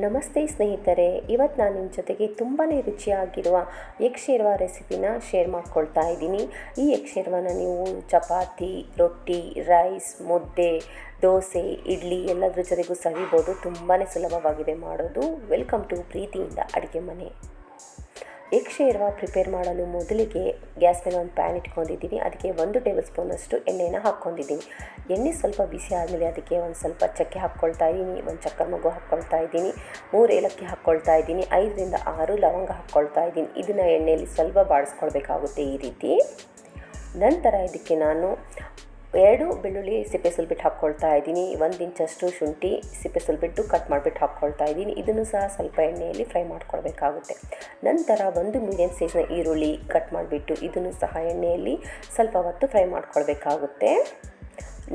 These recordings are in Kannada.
ನಮಸ್ತೆ ಸ್ನೇಹಿತರೆ, ಇವತ್ತು ನಾನು ನಿಮ್ಮ ಜೊತೆಗೆ ತುಂಬಾ ರುಚಿಯಾಗಿರುವ ಎಗ್ ಶೇರ್ವಾ ರೆಸಿಪಿನ ಶೇರ್ ಮಾಡ್ಕೊಳ್ತಾ ಇದ್ದೀನಿ. ಈ ಎಗ್ ಶೇರ್ವಾನ ನೀವು ಚಪಾತಿ, ರೊಟ್ಟಿ, ರೈಸ್, ಮುದ್ದೆ, ದೋಸೆ, ಇಡ್ಲಿ ಎಲ್ಲದರ ಜೊತೆಗೂ ಸವಿಬೋದು. ತುಂಬಾ ಸುಲಭವಾಗಿದೆ ಮಾಡೋದು. ವೆಲ್ಕಮ್ ಟು ಪ್ರೀತಿಯಿಂದ ಅಡುಗೆ ಮನೆ. ಎಗ್ ಶೇರ್ವಾ ಪ್ರಿಪೇರ್ ಮಾಡಲು ಮೊದಲಿಗೆ ಗ್ಯಾಸ್ ಮೇಲೆ ಒಂದು ಪ್ಯಾನ್ ಇಟ್ಕೊಂಡಿದ್ದೀನಿ. ಅದಕ್ಕೆ 1 ಟೇಬಲ್ ಸ್ಪೂನಷ್ಟು ಎಣ್ಣೆನ ಹಾಕ್ಕೊಂಡಿದ್ದೀನಿ. ಎಣ್ಣೆ ಸ್ವಲ್ಪ ಬಿಸಿ ಆದಮೇಲೆ ಅದಕ್ಕೆ ಒಂದು ಸ್ವಲ್ಪ ಚಕ್ಕೆ ಹಾಕ್ಕೊಳ್ತಾ ಇದ್ದೀನಿ, ಒಂದು ಚಕ್ಕರ್ ಮಗು ಹಾಕ್ಕೊಳ್ತಾ ಇದ್ದೀನಿ, 3 ಏಲಕ್ಕಿ ಹಾಕ್ಕೊಳ್ತಾ ಇದ್ದೀನಿ, 5ರಿಂದ 6 ಲವಂಗ ಹಾಕ್ಕೊಳ್ತಾ ಇದ್ದೀನಿ. ಇದನ್ನು ಎಣ್ಣೆಯಲ್ಲಿ ಸ್ವಲ್ಪ ಬಾಡಿಸ್ಕೊಳ್ಬೇಕಾಗುತ್ತೆ ಈ ರೀತಿ. ನಂತರ ಇದಕ್ಕೆ ನಾನು 2 ಬೆಳ್ಳುಳ್ಳಿ ಸಿಪ್ಪೆ ಸುಲ್ಬಿಟ್ಟು ಹಾಕ್ಕೊಳ್ತಾ ಇದ್ದೀನಿ, 1 ಇಂಚಷ್ಟು ಶುಂಠಿ ಸಿಪ್ಪೆ ಸುಲ್ಬಿಟ್ಟು ಕಟ್ ಮಾಡಿಬಿಟ್ಟು ಹಾಕ್ಕೊಳ್ತಾ ಇದ್ದೀನಿ. ಇದನ್ನು ಸಹ ಸ್ವಲ್ಪ ಎಣ್ಣೆಯಲ್ಲಿ ಫ್ರೈ ಮಾಡ್ಕೊಳ್ಬೇಕಾಗುತ್ತೆ. ನಂತರ 1 ಮೀಡಿಯಮ್ ಸೈಜ್ನ ಈರುಳ್ಳಿ ಕಟ್ ಮಾಡಿಬಿಟ್ಟು ಇದನ್ನು ಸಹ ಎಣ್ಣೆಯಲ್ಲಿ ಸ್ವಲ್ಪ ಹೊತ್ತು ಫ್ರೈ ಮಾಡ್ಕೊಳ್ಬೇಕಾಗುತ್ತೆ.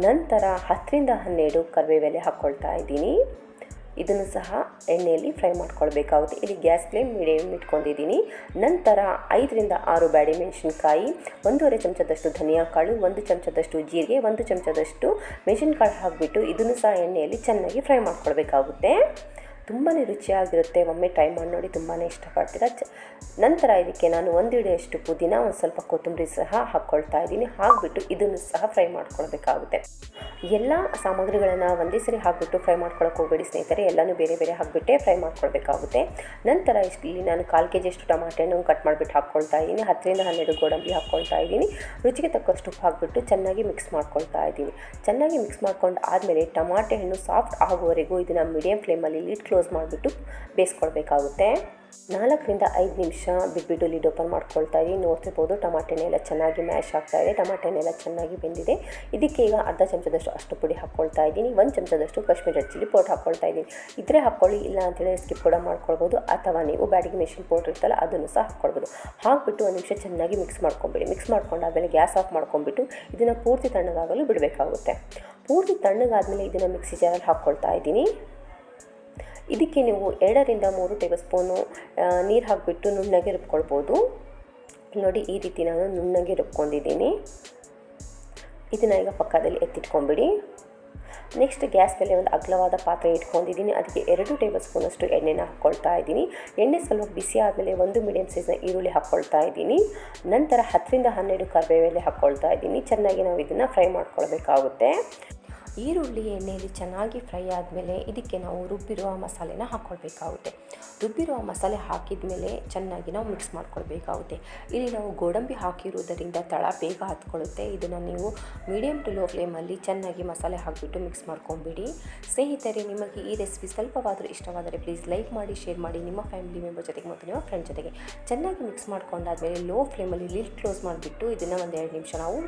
ನಂತರ 10ರಿಂದ 12 ಕರಿಬೇವು ಹಾಕ್ಕೊಳ್ತಾ ಇದ್ದೀನಿ. ಇದನ್ನು ಸಹ ಎಣ್ಣೆಯಲ್ಲಿ ಫ್ರೈ ಮಾಡ್ಕೊಳ್ಬೇಕಾಗುತ್ತೆ. ಇಲ್ಲಿ ಗ್ಯಾಸ್ ಫ್ಲೇಮ್ ಮೀಡಿಯಮ್ ಇಟ್ಕೊಂಡಿದ್ದೀನಿ. ನಂತರ 5ರಿಂದ 6 ಬ್ಯಾಡಿ ಮೆಣಸಿನ್ಕಾಯಿ, 1/2 ಚಮಚದಷ್ಟು ಧನಿಯಾ ಕಾಳು, 1 ಚಮಚದಷ್ಟು ಜೀರಿಗೆ, 1 ಚಮಚದಷ್ಟು ಮೆಣಸಿನ್ಕಾಳು ಹಾಕಿಬಿಟ್ಟು ಇದನ್ನು ಸಹ ಎಣ್ಣೆಯಲ್ಲಿ ಚೆನ್ನಾಗಿ ಫ್ರೈ ಮಾಡ್ಕೊಳ್ಬೇಕಾಗುತ್ತೆ. ತುಂಬಾ ರುಚಿಯಾಗಿರುತ್ತೆ. ಒಮ್ಮೆ ಟ್ರೈ ಮಾಡಿ ನೋಡಿ, ತುಂಬಾ ಇಷ್ಟಪಡ್ತೀರ. ನಂತರ ಇದಕ್ಕೆ ನಾನು 1 ಹಿಡಿಯಷ್ಟು ಪುದೀನ, ಒಂದು ಸ್ವಲ್ಪ ಕೊತ್ತಂಬರಿ ಸಹ ಹಾಕ್ಕೊಳ್ತಾ ಇದ್ದೀನಿ. ಹಾಕಿಬಿಟ್ಟು ಇದನ್ನು ಸಹ ಫ್ರೈ ಮಾಡ್ಕೊಳ್ಬೇಕಾಗುತ್ತೆ. ಎಲ್ಲ ಸಾಮಗ್ರಿಗಳನ್ನು ಒಂದೇ ಸರಿ ಹಾಕಿಬಿಟ್ಟು ಫ್ರೈ ಮಾಡ್ಕೊಳಕ್ಕೆ ಹೋಗಬೇಡಿ ಸ್ನೇಹಿತರೆ. ಎಲ್ಲನೂ ಬೇರೆ ಬೇರೆ ಹಾಕಿಬಿಟ್ಟೆ ಫ್ರೈ ಮಾಡ್ಕೊಳ್ಬೇಕಾಗುತ್ತೆ. ನಂತರ ಇಲ್ಲಿ ನಾನು 1/4 kg ಟೊಮಾಟೊ ಹಣ್ಣು ಕಟ್ ಮಾಡಿಬಿಟ್ಟು ಹಾಕ್ಕೊಳ್ತಾ ಇದ್ದೀನಿ. 10ರಿಂದ 12 ಗೋಡಂಬಿ ಹಾಕ್ಕೊಳ್ತಾ ಇದ್ದೀನಿ. ರುಚಿಗೆ ತಕ್ಕಷ್ಟು ಹಾಕಿಬಿಟ್ಟು ಚೆನ್ನಾಗಿ ಮಿಕ್ಸ್ ಮಾಡ್ಕೊಳ್ತಾ ಇದ್ದೀನಿ. ಚೆನ್ನಾಗಿ ಮಿಕ್ಸ್ ಮಾಡ್ಕೊಂಡು ಆದಮೇಲೆ ಟೊಮಾಟೊ ಹಣ್ಣು ಸಾಫ್ಟ್ ಆಗುವವರೆಗೂ ಇದನ್ನು ಮೀಡಿಯಮ್ ಫ್ಲೇಮಲ್ಲಿ ಲಿಡ್ ಕ್ಲೋಸ್ ಮಾಡಿಬಿಟ್ಟು ಬೇಯಿಸ್ಕೊಳ್ಬೇಕಾಗುತ್ತೆ. 4ರಿಂದ 5 ನಿಮಿಷ ಬಿಟ್ಬಿಟ್ಟು ಲಿಡ್ ಓಪನ್ ಮಾಡ್ಕೊಳ್ತಾ ಇದ್ದೀನಿ. ನೋಡ್ತಿರ್ಬೋದು ಟೊಮಾಟೆನೆಲ್ಲ ಚೆನ್ನಾಗಿ ಮ್ಯಾಶ್ ಆಗ್ತಾ ಇದೆ, ಟೊಮಾಟೆನೆಲ್ಲ ಚೆನ್ನಾಗಿ ಬೆಂದಿದೆ. ಇದಕ್ಕೆ ಈಗ ಅರ್ಧ ಚಮಚದಷ್ಟು ಅಷ್ಟು ಪುಡಿ ಹಾಕ್ಕೊಳ್ತಾ ಇದ್ದೀನಿ, 1 ಚಮಚದಷ್ಟು ಕಾಶ್ಮೀರಿ ರೆಡ್ ಚಿಲ್ಲಿ ಪೌಡರ್ ಹಾಕ್ಕೊಳ್ತಾ ಇದ್ದೀನಿ. ಇದ್ರೆ ಹಾಕ್ಕೊಳ್ಳಿ, ಇಲ್ಲ ಅಂತೇಳಿ ಸ್ಕಿಪ್ ಕೂಡ ಮಾಡ್ಕೊಳ್ಬೋದು. ಅಥವಾ ನೀವು ಬ್ಯಾಡಿಗೆ ಮೆಣಸಿನ ಪೌಡ್ರ್ ಇರ್ತಲ್ಲ ಅದನ್ನು ಸಹ ಹಾಕ್ಕೊಳ್ಬೋದು. ಹಾಕಿಬಿಟ್ಟು 1 ನಿಮಿಷ ಚೆನ್ನಾಗಿ ಮಿಕ್ಸ್ ಮಾಡ್ಕೊಂಬಿಡಿ. ಮಿಕ್ಸ್ ಮಾಡ್ಕೊಂಡಾದ್ಮೇಲೆ ಗ್ಯಾಸ್ ಆಫ್ ಮಾಡ್ಕೊಂಬಿಟ್ಟು ಇದನ್ನು ಪೂರ್ತಿ ತಣ್ಣಗಾಗಲು ಬಿಡಬೇಕಾಗುತ್ತೆ. ಪೂರ್ತಿ ತಣ್ಣಗಾದ್ಮೇಲೆ ಇದನ್ನು ಮಿಕ್ಸಿ ಜಾರಲ್ಲಿ ಹಾಕ್ಕೊಳ್ತಾ ಇದ್ದೀನಿ. ಇದಕ್ಕೆ ನೀವು 2ರಿಂದ 3 ಟೇಬಲ್ ಸ್ಪೂನು ನೀರು ಹಾಕಿಬಿಟ್ಟು ನುಣ್ಣಗೆ ರುಬ್ಕೊಳ್ಬೋದು. ನೋಡಿ, ಈ ರೀತಿ ನಾನು ನುಣ್ಣಗೆ ರುಬ್ಕೊಂಡಿದ್ದೀನಿ. ಇದನ್ನು ಈಗ ಪಕ್ಕದಲ್ಲಿ ಎತ್ತಿಟ್ಕೊಂಬಿಡಿ. ನೆಕ್ಸ್ಟ್ ಗ್ಯಾಸ್ ಮೇಲೆ ಒಂದು ಅಗಲವಾದ ಪಾತ್ರೆ ಇಟ್ಕೊಂಡಿದ್ದೀನಿ. ಅದಕ್ಕೆ 2 ಟೇಬಲ್ ಸ್ಪೂನಷ್ಟು ಎಣ್ಣೆನ ಹಾಕ್ಕೊಳ್ತಾ ಇದ್ದೀನಿ. ಎಣ್ಣೆ ಸ್ವಲ್ಪ ಬಿಸಿ ಆದಮೇಲೆ 1 ಮೀಡಿಯಮ್ ಸೈಜ್ನ ಈರುಳ್ಳಿ ಹಾಕ್ಕೊಳ್ತಾ ಇದ್ದೀನಿ. ನಂತರ 10ರಿಂದ 12 ಕರಿಬೇವು ಹಾಕ್ಕೊಳ್ತಾ ಇದ್ದೀನಿ. ಚೆನ್ನಾಗಿ ನಾವು ಇದನ್ನು ಫ್ರೈ ಮಾಡ್ಕೊಳ್ಬೇಕಾಗುತ್ತೆ. ಈರುಳ್ಳಿ ಎಣ್ಣೆಯಲ್ಲಿ ಚೆನ್ನಾಗಿ ಫ್ರೈ ಆದಮೇಲೆ ಇದಕ್ಕೆ ನಾವು ರುಬ್ಬಿರುವ ಮಸಾಲೆನ ಹಾಕ್ಕೊಳ್ಬೇಕಾಗುತ್ತೆ. ರುಬ್ಬಿರುವ ಮಸಾಲೆ ಹಾಕಿದ ಮೇಲೆ ಚೆನ್ನಾಗಿ ನಾವು ಮಿಕ್ಸ್ ಮಾಡ್ಕೊಳ್ಬೇಕಾಗುತ್ತೆ. ಇಲ್ಲಿ ನಾವು ಗೋಡಂಬಿ ಹಾಕಿರುವುದರಿಂದ ತಳ ಬೇಗ ಹತ್ಕೊಳ್ಳುತ್ತೆ. ಇದನ್ನು ನೀವು ಮೀಡಿಯಮ್ ಟು ಲೋ ಫ್ಲೇಮಲ್ಲಿ ಚೆನ್ನಾಗಿ ಮಸಾಲೆ ಹಾಕಿಬಿಟ್ಟು ಮಿಕ್ಸ್ ಮಾಡ್ಕೊಂಬಿಡಿ. ಸ್ನೇಹಿತರೆ, ನಿಮಗೆ ಈ ರೆಸಿಪಿ ಸ್ವಲ್ಪವಾದರೂ ಇಷ್ಟವಾದರೆ ಪ್ಲೀಸ್ ಲೈಕ್ ಮಾಡಿ, ಶೇರ್ ಮಾಡಿ ನಿಮ್ಮ ಫ್ಯಾಮಿಲಿ ಮೆಂಬರ್ ಜೊತೆಗೆ ಮತ್ತು ನಿಮ್ಮ ಫ್ರೆಂಡ್ ಜೊತೆಗೆ. ಚೆನ್ನಾಗಿ ಮಿಕ್ಸ್ ಮಾಡ್ಕೊಂಡಾದ್ಮೇಲೆ ಲೋ ಫ್ಲೇಮಲ್ಲಿ ಲಿಡ್ ಕ್ಲೋಸ್ ಮಾಡಿಬಿಟ್ಟು ಇದನ್ನು 1-2 ನಿಮಿಷ ನಾವು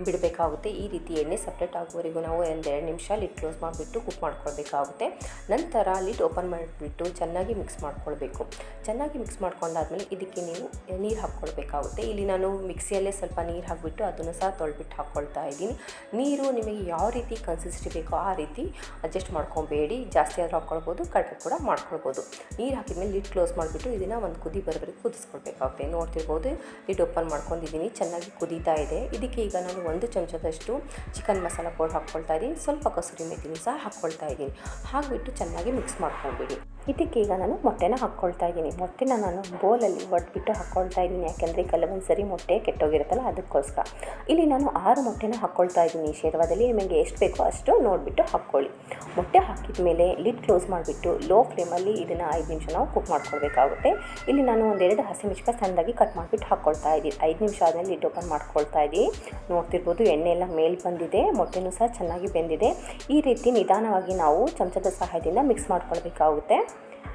ಬಿಡಬೇಕಾಗುತ್ತೆ. ಈ ರೀತಿ ಎಣ್ಣೆ ಸಪ್ರೇಟ್ ಆಗುವವರೆಗೂ ನಾವು 1-2 ನಿಮಿಷ ಲಿಡ್ ಕ್ಲೋಸ್ ಮಾಡಿಬಿಟ್ಟು ಕುಕ್ ಮಾಡ್ಕೊಳ್ಬೇಕಾಗುತ್ತೆ. ನಂತರ ಲಿಡ್ ಓಪನ್ ಮಾಡಿಬಿಟ್ಟು ಚೆನ್ನಾಗಿ ಮಿಕ್ಸ್ ಮಾಡ್ಕೊಳ್ಬೇಕು. ಚೆನ್ನಾಗಿ ಮಿಕ್ಸ್ ಮಾಡ್ಕೊಂಡಾದ್ಮೇಲೆ ಇದಕ್ಕೆ ನೀವು ನೀರು ಹಾಕ್ಕೊಳ್ಬೇಕಾಗುತ್ತೆ. ಇಲ್ಲಿ ನಾನು ಮಿಕ್ಸಿಯಲ್ಲೇ ಸ್ವಲ್ಪ ನೀರು ಹಾಕಿಬಿಟ್ಟು ಅದನ್ನು ಸಹ ತೊಳೆದ್ಬಿಟ್ಟು ಹಾಕ್ಕೊಳ್ತಾ ಇದ್ದೀನಿ. ನೀರು ನಿಮಗೆ ಯಾವ ರೀತಿ ಕನ್ಸಿಸ್ಟಿ ಬೇಕೋ ಆ ರೀತಿ ಅಡ್ಜಸ್ಟ್ ಮಾಡ್ಕೊಬೇಡಿ. ಜಾಸ್ತಿ ಆದರೂ ಹಾಕ್ಕೊಳ್ಬೋದು, ಕಡಿಮೆ ಕೂಡ ಮಾಡ್ಕೊಳ್ಬೋದು. ನೀರು ಹಾಕಿದ್ಮೇಲೆ ಲಿಡ್ ಕ್ಲೋಸ್ ಮಾಡಿಬಿಟ್ಟು ಇದನ್ನು ಒಂದು ಕುದಿ ಬರೋವರೆಗೆ ಕುದಿಸ್ಕೊಳ್ಬೇಕಾಗುತ್ತೆ. ನೋಡ್ತಿರ್ಬೋದು, ಲಿಡ್ ಓಪನ್ ಮಾಡ್ಕೊಂಡಿದ್ದೀನಿ, ಚೆನ್ನಾಗಿ ಕುದೀತಾ ಇದೆ. ಇದಕ್ಕೆ ಈಗ ನಾನು 1 ಚಮಚದಷ್ಟು ಚಿಕನ್ ಮಸಾಲ ಪೌಡರ್ ಹಾಕ್ಕೊಳ್ತಾ ಇದ್ದೀನಿ. ಸ್ವಲ್ಪ ಕಸೂರಿ ಮೆಥಿನೂ ಸಹ ಹಾಕ್ಕೊಳ್ತಾ ಇದ್ದೀನಿ. ಹಾಕಿಬಿಟ್ಟು ಚೆನ್ನಾಗಿ ಮಿಕ್ಸ್ ಮಾಡ್ಕೊಂಬಿಡಿ. ಇದಕ್ಕೆ ಈಗ ನಾನು ಮೊಟ್ಟೆನ ಹಾಕ್ಕೊಳ್ತಾ ಇದ್ದೀನಿ. ಮೊಟ್ಟೆನ ನಾನು ಬೋಲಲ್ಲಿ ಒಡೆದ್ಬಿಟ್ಟು ಹಾಕ್ಕೊಳ್ತಾ ಇದ್ದೀನಿ. ಯಾಕೆಂದರೆ ಕೆಲವೊಂದು ಸರಿ ಮೊಟ್ಟೆ ಕೆಟ್ಟೋಗಿರುತ್ತಲ್ಲ, ಅದಕ್ಕೋಸ್ಕರ. ಇಲ್ಲಿ ನಾನು 6 ಮೊಟ್ಟೆನ ಹಾಕ್ಕೊಳ್ತಾ ಇದ್ದೀನಿ. ಶೇರ್ವಾದಲ್ಲಿ ನಿಮಗೆ ಎಷ್ಟು ಬೇಕೋ ಅಷ್ಟು ನೋಡಿಬಿಟ್ಟು ಹಾಕ್ಕೊಳ್ಳಿ. ಮೊಟ್ಟೆ ಹಾಕಿದ ಮೇಲೆ ಲಿಡ್ ಕ್ಲೋಸ್ ಮಾಡಿಬಿಟ್ಟು ಲೋ ಫ್ಲೇಮಲ್ಲಿ ಇದನ್ನು 5 ನಿಮಿಷ ನಾವು ಕುಕ್ ಮಾಡ್ಕೊಳ್ಬೇಕಾಗುತ್ತೆ. ಇಲ್ಲಿ ನಾನು 1-2 ಹಸಿಮೆಣಸಿನಕಾಯಿ ಸಣ್ಣದಾಗಿ ಕಟ್ ಮಾಡಿಬಿಟ್ಟು ಹಾಕ್ಕೊಳ್ತಾ ಇದ್ದೀನಿ. 5 ನಿಮಿಷ ಆದಮೇಲೆ ಲಿಡ್ ಓಪನ್ ಮಾಡ್ಕೊಳ್ತಾ ಇದ್ದೀನಿ. ನೋಡ್ತಿರ್ಬೋದು, ಎಣ್ಣೆ ಎಲ್ಲ ಮೇಲೆ ಬಂದಿದೆ, ಮೊಟ್ಟೆನೂ ಸಹ ಚೆನ್ನಾಗಿ ಬೆಂದಿದೆ. ಈ ರೀತಿ ನಿಧಾನವಾಗಿ ನಾವು ಚಮಚದ ಸಹಾಯದಿಂದ ಮಿಕ್ಸ್ ಮಾಡ್ಕೊಳ್ಬೇಕಾಗುತ್ತೆ.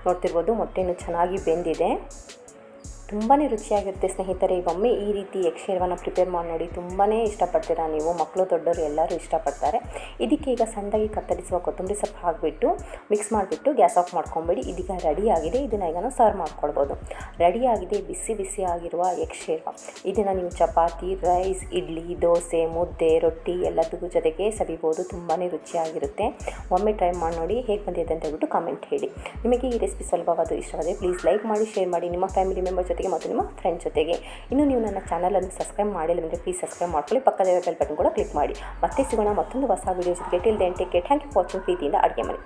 ನೋಡ್ತಿರ್ಬೋದು, ಮೊಟ್ಟೆನೂ ಚೆನ್ನಾಗಿ ಬೆಂದಿದೆ. ತುಂಬಾ ರುಚಿಯಾಗಿರುತ್ತೆ ಸ್ನೇಹಿತರೆ. ಒಮ್ಮೆ ಈ ರೀತಿ ಎಗ್ ಶೇರ್ವಾನ ಪ್ರಿಪೇರ್ ಮಾಡಿ ನೋಡಿ, ತುಂಬಾ ಇಷ್ಟಪಡ್ತೀರಾ ನೀವು. ಮಕ್ಕಳು ದೊಡ್ಡವರು ಎಲ್ಲರೂ ಇಷ್ಟಪಡ್ತಾರೆ. ಇದಕ್ಕೆ ಈಗ ಸಣ್ಣದಾಗಿ ಕತ್ತರಿಸುವ ಕೊತ್ತಂಬರಿ ಸೊಪ್ಪು ಹಾಕಿಬಿಟ್ಟು ಮಿಕ್ಸ್ ಮಾಡಿಬಿಟ್ಟು ಗ್ಯಾಸ್ ಆಫ್ ಮಾಡ್ಕೊಂಬಿಡಿ. ಇದೀಗ ರೆಡಿಯಾಗಿದೆ. ಇದನ್ನು ಈಗ ನಾವು ಸರ್ವ್ ಮಾಡ್ಕೊಳ್ಬೋದು. ರೆಡಿಯಾಗಿದೆ ಬಿಸಿ ಬಿಸಿ ಆಗಿರುವ ಎಗ್ ಶೇರ್ವಾ. ಇದನ್ನು ನೀವು ಚಪಾತಿ, ರೈಸ್, ಇಡ್ಲಿ, ದೋಸೆ, ಮುದ್ದೆ, ರೊಟ್ಟಿ ಎಲ್ಲದಕ್ಕೂ ಜೊತೆಗೆ ಸವಿಬೋದು. ತುಂಬಾ ರುಚಿಯಾಗಿರುತ್ತೆ. ಒಮ್ಮೆ ಟ್ರೈ ಮಾಡಿ ನೋಡಿ, ಹೇಗೆ ಬಂದಿದೆ ಅಂತ ಹೇಳ್ಬಿಟ್ಟು ಕಾಮೆಂಟ್ ಹೇಳಿ. ನಿಮಗೆ ಈ ರೆಸಿಪಿ ಸ್ವಲ್ಪವಾದರೂ ಇಷ್ಟವಾದರೆ ಪ್ಲೀಸ್ ಲೈಕ್ ಮಾಡಿ, ಶೇರ್ ಮಾಡಿ ನಿಮ್ಮ ಫ್ಯಾಮಿಲಿ ಮೆಂಬರ್ ಜೊತೆಗೆ ಮತ್ತು ನಿಮ್ಮ ಫ್ರೆಂಡ್ ಜೊತೆಗೆ. ಇನ್ನು ನೀವು ನನ್ನ ಚಾನಲನ್ನು ಸಬ್ಸ್ಕ್ರೈಬ್ ಮಾಡಿಲ್ಲ ಅಂದರೆ ಪ್ಲೀಸ್ ಸಬ್ಸ್ಕ್ರೈಬ್ ಮಾಡ್ಕೊಳ್ಳಿ. ಪಕ್ಕದ ಬೆಲ್ ಬಟನ್ ಕೂಡ ಕ್ಲಿಕ್ ಮಾಡಿ. ಮತ್ತೆ ಸಿಗೋಣ ಮತ್ತೊಂದು ಹೊಸ ವೀಡಿಯೋ ಜೊತೆಗೆ. Till then take care. Thank you for watching. ಪ್ರೀತಿಯಿಂದ ಅಡುಗೆ ಮನೆ.